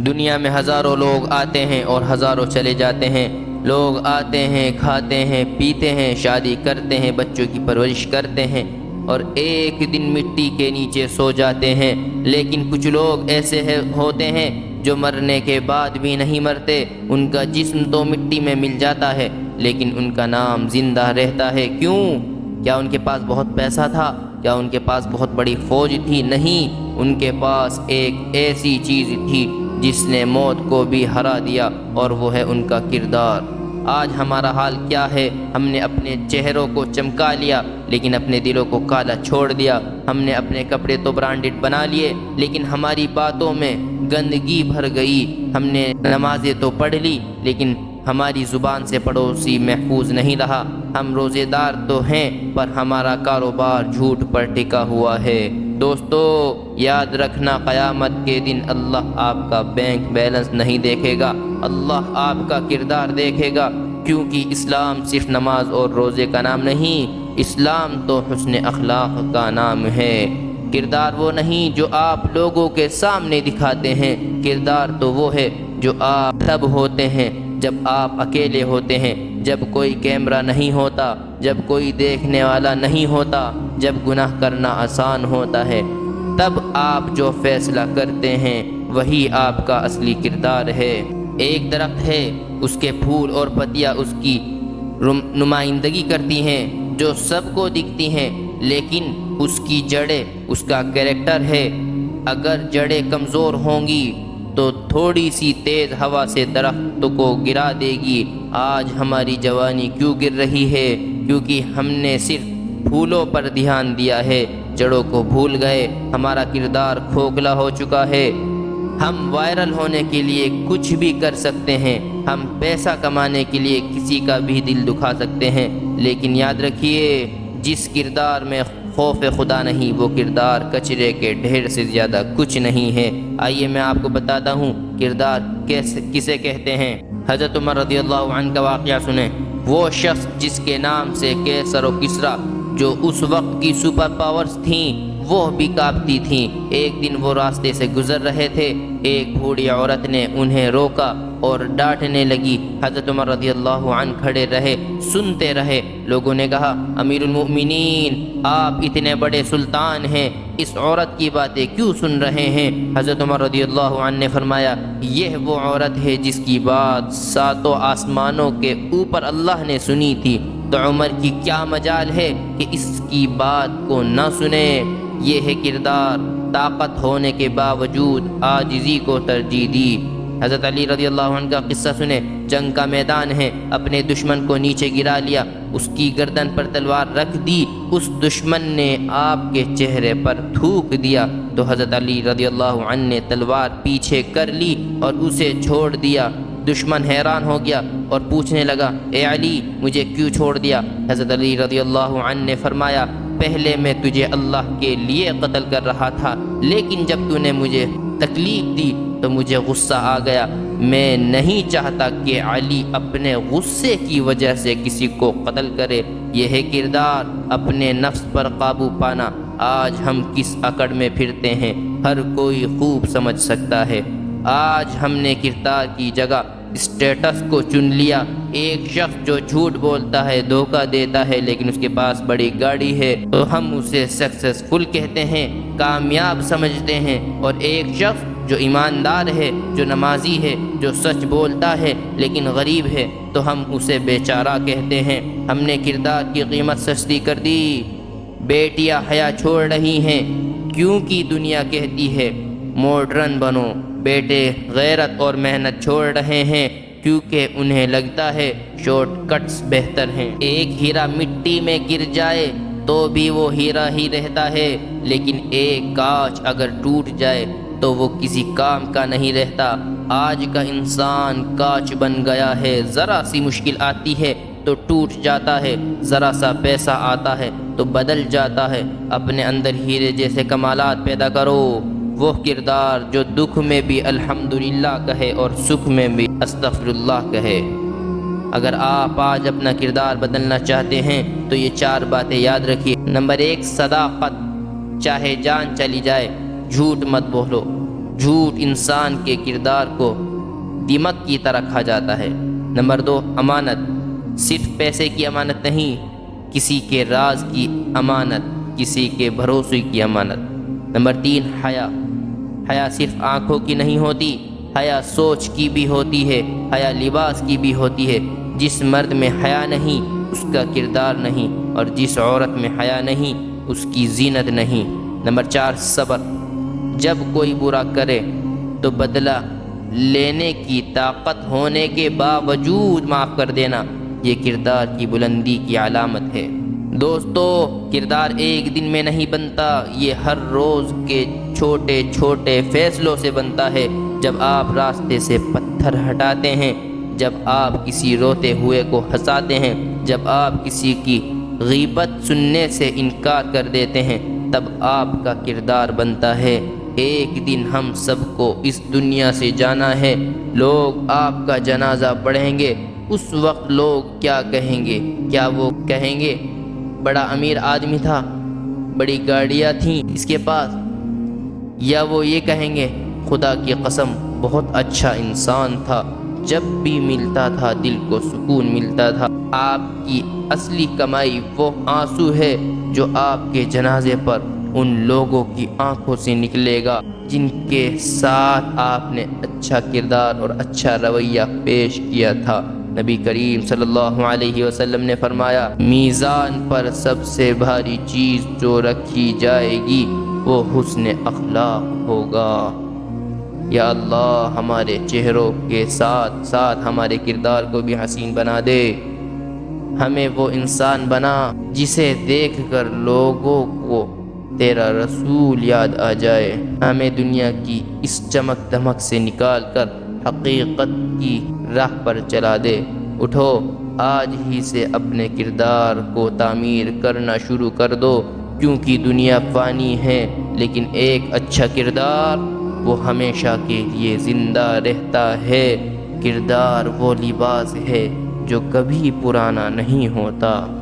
دنیا میں ہزاروں لوگ آتے ہیں اور ہزاروں چلے جاتے ہیں۔ لوگ آتے ہیں، کھاتے ہیں، پیتے ہیں، شادی کرتے ہیں، بچوں کی پرورش کرتے ہیں اور ایک دن مٹی کے نیچے سو جاتے ہیں۔ لیکن کچھ لوگ ایسے ہوتے ہیں جو مرنے کے بعد بھی نہیں مرتے۔ ان کا جسم تو مٹی میں مل جاتا ہے لیکن ان کا نام زندہ رہتا ہے۔ کیوں؟ کیا ان کے پاس بہت پیسہ تھا؟ کیا ان کے پاس بہت بڑی فوج تھی؟ نہیں، ان کے پاس ایک ایسی چیز تھی جس نے موت کو بھی ہرا دیا، اور وہ ہے ان کا کردار۔ آج ہمارا حال کیا ہے؟ ہم نے اپنے چہروں کو چمکا لیا لیکن اپنے دلوں کو کالا چھوڑ دیا۔ ہم نے اپنے کپڑے تو برانڈڈ بنا لیے لیکن ہماری باتوں میں گندگی بھر گئی۔ ہم نے نمازیں تو پڑھ لی لیکن ہماری زبان سے پڑوسی محفوظ نہیں رہا۔ ہم روزے دار تو ہیں پر ہمارا کاروبار جھوٹ پر ٹکا ہوا ہے۔ دوستو، یاد رکھنا، قیامت کے دن اللہ آپ کا بینک بیلنس نہیں دیکھے گا، اللہ آپ کا کردار دیکھے گا۔ کیونکہ اسلام صرف نماز اور روزے کا نام نہیں، اسلام تو حسن اخلاق کا نام ہے۔ کردار وہ نہیں جو آپ لوگوں کے سامنے دکھاتے ہیں، کردار تو وہ ہے جو آپ تب ہوتے ہیں جب آپ اکیلے ہوتے ہیں، جب کوئی کیمرہ نہیں ہوتا، جب کوئی دیکھنے والا نہیں ہوتا، جب گناہ کرنا آسان ہوتا ہے۔ تب آپ جو فیصلہ کرتے ہیں وہی آپ کا اصلی کردار ہے۔ ایک درخت ہے، اس کے پھول اور پتیاں اس کی نمائندگی کرتی ہیں جو سب کو دکھتی ہیں، لیکن اس کی جڑیں اس کا کریکٹر ہے۔ اگر جڑیں کمزور ہوں گی تو تھوڑی سی تیز ہوا سے درخت کو گرا دے گی۔ آج ہماری جوانی کیوں گر رہی ہے؟ کیونکہ ہم نے صرف پھولوں پر دھیان دیا ہے، جڑوں کو بھول گئے۔ ہمارا کردار کھوکھلا ہو چکا ہے۔ ہم وائرل ہونے کے لیے کچھ بھی کر سکتے ہیں، ہم پیسہ کمانے کے لیے کسی کا بھی دل دکھا سکتے ہیں، لیکن یاد رکھیے، جس کردار میں خوف خدا نہیں وہ کردار کچرے کے ڈھیر سے زیادہ کچھ نہیں ہے۔ آئیے میں آپ کو بتاتا ہوں کردار کسے کہتے ہیں۔ حضرت عمر رضی اللہ عنہ کا واقعہ سنیں۔ وہ شخص جس کے نام سے کیسر و کسریٰ، جو اس وقت کی سپر پاورز تھیں، وہ بھی کانپتی تھیں۔ ایک دن وہ راستے سے گزر رہے تھے، ایک بوڑھی عورت نے انہیں روکا اور ڈانٹنے لگی۔ حضرت عمر رضی اللہ عنہ کھڑے رہے، سنتے رہے۔ لوگوں نے کہا، امیر المؤمنین، آپ اتنے بڑے سلطان ہیں، اس عورت کی باتیں کیوں سن رہے ہیں؟ حضرت عمر رضی اللہ عنہ نے فرمایا، یہ وہ عورت ہے جس کی بات ساتوں آسمانوں کے اوپر اللہ نے سنی تھی، تو عمر کی کیا مجال ہے کہ اس کی بات کو نہ سنے؟ یہ ہے کردار۔ طاقت ہونے کے باوجود عاجزی کو ترجیح دی۔ حضرت علی رضی اللہ عنہ کا قصہ سنیں۔ جنگ کا میدان ہے، اپنے دشمن کو نیچے گرا لیا، اس کی گردن پر تلوار رکھ دی، اس دشمن نے آپ کے چہرے پر تھوک دیا تو حضرت علی رضی اللہ عنہ نے تلوار پیچھے کر لی اور اسے چھوڑ دیا۔ دشمن حیران ہو گیا اور پوچھنے لگا، اے علی، مجھے کیوں چھوڑ دیا؟ حضرت علی رضی اللہ عنہ نے فرمایا، پہلے میں تجھے اللہ کے لیے قتل کر رہا تھا، لیکن جب تو نے مجھے تکلیف دی تو مجھے غصہ آ گیا۔ میں نہیں چاہتا کہ علی اپنے غصے کی وجہ سے کسی کو قتل کرے۔ یہ ہے کردار، اپنے نفس پر قابو پانا۔ آج ہم کس اکڑ میں پھرتے ہیں ہر کوئی خوب سمجھ سکتا ہے۔ آج ہم نے کردار کی جگہ اسٹیٹس کو چن لیا۔ ایک شخص جو جھوٹ بولتا ہے، دھوکہ دیتا ہے، لیکن اس کے پاس بڑی گاڑی ہے تو ہم اسے سکسیسفل کہتے ہیں، کامیاب سمجھتے ہیں۔ اور ایک شخص جو ایماندار ہے، جو نمازی ہے، جو سچ بولتا ہے لیکن غریب ہے تو ہم اسے بیچارہ کہتے ہیں۔ ہم نے کردار کی قیمت سستی کر دی۔ بیٹیاں حیا چھوڑ رہی ہیں کیونکہ دنیا کہتی ہے ماڈرن بنو۔ بیٹے غیرت اور محنت چھوڑ رہے ہیں کیونکہ انہیں لگتا ہے شارٹ کٹس بہتر ہیں۔ ایک ہیرا مٹی میں گر جائے تو بھی وہ ہیرا ہی رہتا ہے، لیکن ایک کانچ اگر ٹوٹ جائے تو وہ کسی کام کا نہیں رہتا۔ آج کا انسان کانچ بن گیا ہے، ذرا سی مشکل آتی ہے تو ٹوٹ جاتا ہے، ذرا سا پیسہ آتا ہے تو بدل جاتا ہے۔ اپنے اندر ہیرے جیسے کمالات پیدا کرو، وہ کردار جو دکھ میں بھی الحمدللہ کہے اور سکھ میں بھی استغفراللہ کہے۔ اگر آپ آج اپنا کردار بدلنا چاہتے ہیں تو یہ 4 باتیں یاد رکھیے۔ نمبر 1، صداقت۔ چاہے جان چلی جائے جھوٹ مت بولو۔ جھوٹ انسان کے کردار کو دیمک کی طرح کھا جاتا ہے۔ نمبر 2، امانت۔ صرف پیسے کی امانت نہیں، کسی کے راز کی امانت، کسی کے بھروسے کی امانت۔ نمبر 3، حیا۔ حیا صرف آنکھوں کی نہیں ہوتی، حیا سوچ کی بھی ہوتی ہے، حیا لباس کی بھی ہوتی ہے۔ جس مرد میں حیا نہیں اس کا کردار نہیں، اور جس عورت میں حیا نہیں اس کی زینت نہیں۔ نمبر 4، صبر۔ جب کوئی برا کرے تو بدلہ لینے کی طاقت ہونے کے باوجود معاف کر دینا، یہ کردار کی بلندی کی علامت ہے۔ دوستو، کردار ایک دن میں نہیں بنتا، یہ ہر روز کے چھوٹے چھوٹے فیصلوں سے بنتا ہے۔ جب آپ راستے سے پتھر ہٹاتے ہیں، جب آپ کسی روتے ہوئے کو ہنساتے ہیں، جب آپ کسی کی غیبت سننے سے انکار کر دیتے ہیں، تب آپ کا کردار بنتا ہے۔ ایک دن ہم سب کو اس دنیا سے جانا ہے، لوگ آپ کا جنازہ پڑھیں گے۔ اس وقت لوگ کیا کہیں گے؟ کیا وہ کہیں گے بڑا امیر آدمی تھا، بڑی گاڑیاں تھیں اس کے پاس؟ یا وہ یہ کہیں گے خدا کی قسم بہت اچھا انسان تھا، جب بھی ملتا تھا دل کو سکون ملتا تھا؟ آپ کی اصلی کمائی وہ آنسو ہے جو آپ کے جنازے پر ان لوگوں کی آنکھوں سے نکلے گا جن کے ساتھ آپ نے اچھا کردار اور اچھا رویہ پیش کیا تھا۔ نبی کریم صلی اللہ علیہ وسلم نے فرمایا، میزان پر سب سے بھاری چیز جو رکھی جائے گی وہ حسن اخلاق ہوگا۔ یا اللہ، ہمارے چہروں کے ساتھ ساتھ ہمارے کردار کو بھی حسین بنا دے۔ ہمیں وہ انسان بنا جسے دیکھ کر لوگوں کو تیرا رسول یاد آ جائے۔ ہمیں دنیا کی اس چمک دمک سے نکال کر حقیقت کی راہ پر چلا دے۔ اٹھو، آج ہی سے اپنے کردار کو تعمیر کرنا شروع کر دو، کیونکہ دنیا فانی ہے لیکن ایک اچھا کردار وہ ہمیشہ کے لیے زندہ رہتا ہے۔ کردار وہ لباس ہے جو کبھی پرانا نہیں ہوتا۔